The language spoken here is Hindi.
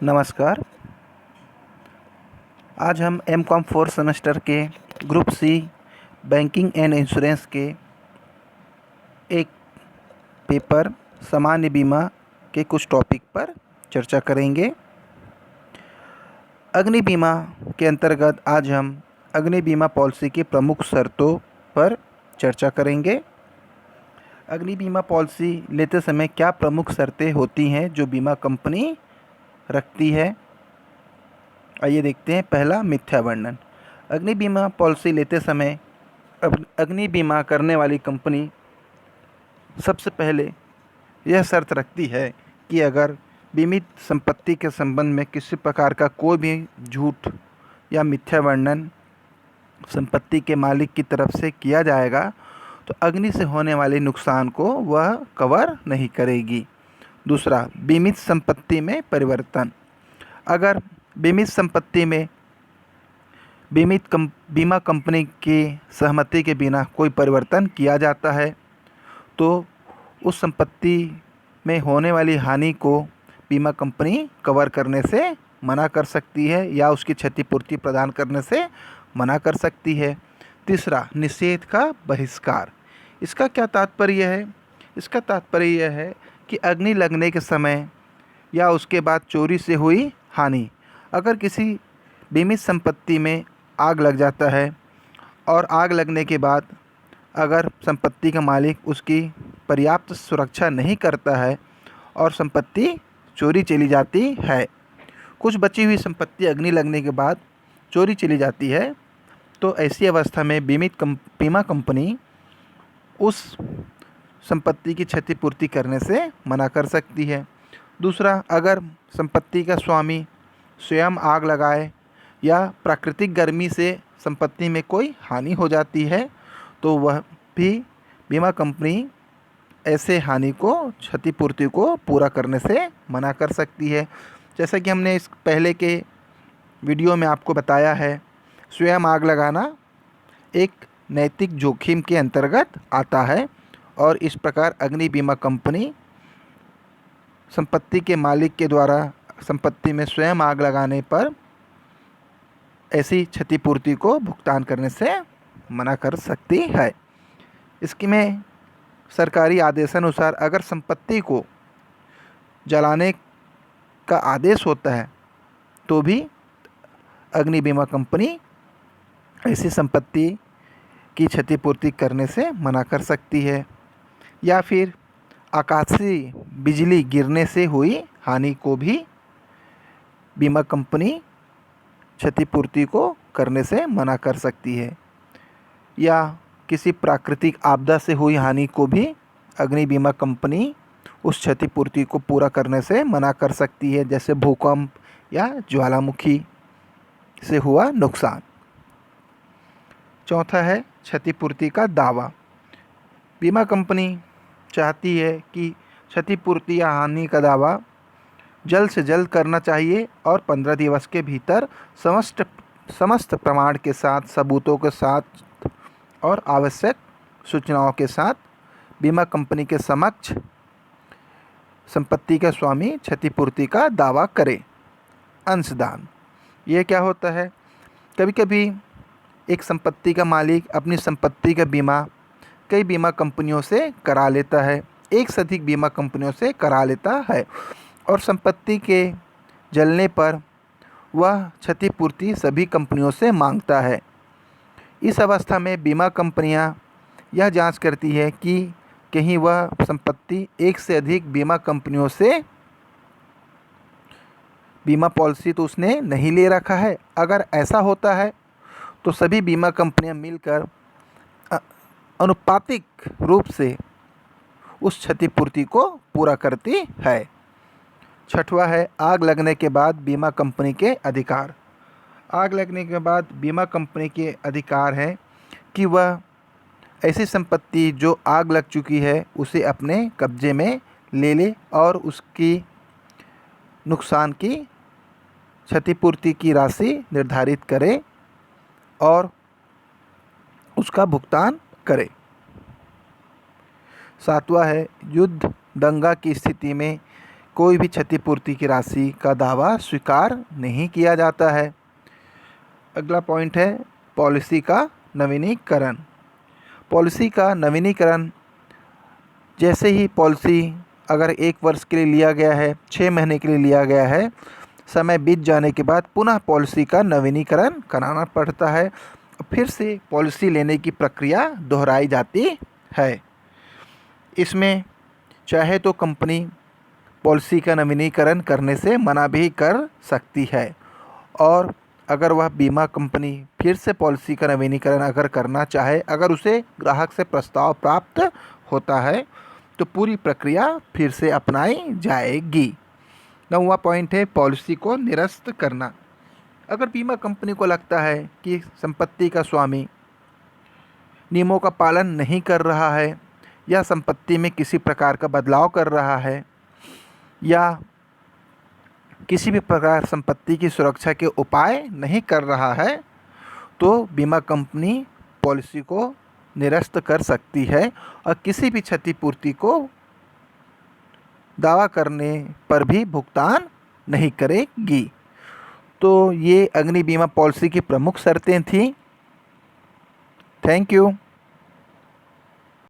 नमस्कार। आज हम एम.कॉम 4 सेमेस्टर के group C banking and insurance के एक पेपर सामान्य बीमा के कुछ टॉपिक पर चर्चा करेंगे। अग्नि बीमा के अंतर्गत आज हम अग्नि बीमा पॉलिसी की प्रमुख शर्तों पर चर्चा करेंगे। अग्नि बीमा पॉलिसी लेते समय क्या प्रमुख शर्तें होती हैं जो बीमा कंपनी रखती है, आइए देखते हैं। पहला, मिथ्या वर्णन। अग्नि बीमा पॉलिसी लेते समय अग्नि बीमा करने वाली कंपनी सबसे पहले यह शर्त रखती है कि अगर बीमित संपत्ति के संबंध में किसी प्रकार का कोई भी झूठ या मिथ्या वर्णन संपत्ति के मालिक की तरफ से किया जाएगा तो अग्नि से होने वाले नुकसान को वह कवर नहीं करेगी। दूसरा, बीमित संपत्ति में परिवर्तन। अगर बीमित संपत्ति में बीमा कंपनी की सहमति के बिना कोई परिवर्तन किया जाता है तो उस संपत्ति में होने वाली हानि को बीमा कंपनी कवर करने से मना कर सकती है या उसकी क्षतिपूर्ति प्रदान करने से मना कर सकती है। तीसरा, निषेध का बहिष्कार। इसका क्या तात्पर्य है? इसका तात्पर्य यह है कि अग्नि लगने के समय या उसके बाद चोरी से हुई हानि, अगर किसी बीमित संपत्ति में आग लग जाता है और आग लगने के बाद अगर संपत्ति का मालिक उसकी पर्याप्त सुरक्षा नहीं करता है और संपत्ति चोरी चली जाती है, कुछ बची हुई संपत्ति अग्नि लगने के बाद चोरी चली जाती है, तो ऐसी अवस्था में बीमा कंपनी उस संपत्ति की क्षतिपूर्ति करने से मना कर सकती है। दूसरा, अगर संपत्ति का स्वामी स्वयं आग लगाए या प्राकृतिक गर्मी से संपत्ति में कोई हानि हो जाती है तो वह भी बीमा कंपनी ऐसे हानि को क्षतिपूर्ति को पूरा करने से मना कर सकती है। जैसा कि हमने इस पहले के वीडियो में आपको बताया है, स्वयं आग लगाना एक नैतिक जोखिम के अंतर्गत आता है और इस प्रकार अग्नि बीमा कंपनी संपत्ति के मालिक के द्वारा संपत्ति में स्वयं आग लगाने पर ऐसी क्षतिपूर्ति को भुगतान करने से मना कर सकती है। इसकी में सरकारी आदेशानुसार अगर संपत्ति को जलाने का आदेश होता है तो भी अग्नि बीमा कंपनी ऐसी संपत्ति की क्षतिपूर्ति करने से मना कर सकती है। या फिर आकाशीय बिजली गिरने से हुई हानि को भी बीमा कंपनी क्षतिपूर्ति को करने से मना कर सकती है। या किसी प्राकृतिक आपदा से हुई हानि को भी अग्नि बीमा कंपनी उस क्षतिपूर्ति को पूरा करने से मना कर सकती है, जैसे भूकंप या ज्वालामुखी से हुआ नुकसान। चौथा है क्षतिपूर्ति का दावा। बीमा कंपनी चाहती है कि क्षतिपूर्ति या हानि का दावा जल्द से जल्द करना चाहिए और 15 दिवस के भीतर समस्त प्रमाण के साथ, सबूतों के साथ और आवश्यक सूचनाओं के साथ बीमा कंपनी के समक्ष संपत्ति का स्वामी क्षतिपूर्ति का दावा करे। अंशदान, ये क्या होता है? कभी कभी एक संपत्ति का मालिक अपनी संपत्ति का बीमा कई बीमा कंपनियों से करा लेता है, एक से अधिक बीमा कंपनियों से करा लेता है और संपत्ति के जलने पर वह क्षतिपूर्ति सभी कंपनियों से मांगता है। इस अवस्था में बीमा कंपनियां यह जांच करती है कि कहीं वह संपत्ति एक से अधिक बीमा कंपनियों से बीमा पॉलिसी तो उसने नहीं ले रखा है। अगर ऐसा होता है तो सभी बीमा कंपनियां मिलकर अनुपातिक रूप से उस क्षतिपूर्ति को पूरा करती है। छठवां है आग लगने के बाद बीमा कंपनी के अधिकार। आग लगने के बाद बीमा कंपनी के अधिकार है कि वह ऐसी संपत्ति जो आग लग चुकी है उसे अपने कब्जे में ले ले और उसकी नुकसान की क्षतिपूर्ति की राशि निर्धारित करे और उसका भुगतान करे। सातवां है युद्ध दंगा की स्थिति में कोई भी क्षतिपूर्ति की राशि का दावा स्वीकार नहीं किया जाता है। अगला पॉइंट है पॉलिसी का नवीनीकरण। पॉलिसी का नवीनीकरण, जैसे ही पॉलिसी अगर 1 वर्ष के लिए लिया गया है, 6 महीने के लिए लिया गया है, समय बीत जाने के बाद पुनः पॉलिसी का नवीनीकरण कराना पड़ता है। फिर से पॉलिसी लेने की प्रक्रिया दोहराई जाती है। इसमें चाहे तो कंपनी पॉलिसी का नवीनीकरण करने से मना भी कर सकती है, और अगर वह बीमा कंपनी फिर से पॉलिसी का नवीनीकरण अगर करना चाहे, अगर उसे ग्राहक से प्रस्ताव प्राप्त होता है तो पूरी प्रक्रिया फिर से अपनाई जाएगी। 9वां पॉइंट है पॉलिसी को निरस्त करना। अगर बीमा कंपनी को लगता है कि संपत्ति का स्वामी नियमों का पालन नहीं कर रहा है, या संपत्ति में किसी प्रकार का बदलाव कर रहा है, या किसी भी प्रकार संपत्ति की सुरक्षा के उपाय नहीं कर रहा है, तो बीमा कंपनी पॉलिसी को निरस्त कर सकती है और किसी भी क्षतिपूर्ति को दावा करने पर भी भुगतान नहीं करेगी। तो ये अग्नि बीमा पॉलिसी की प्रमुख शर्तें थीं। Thank you.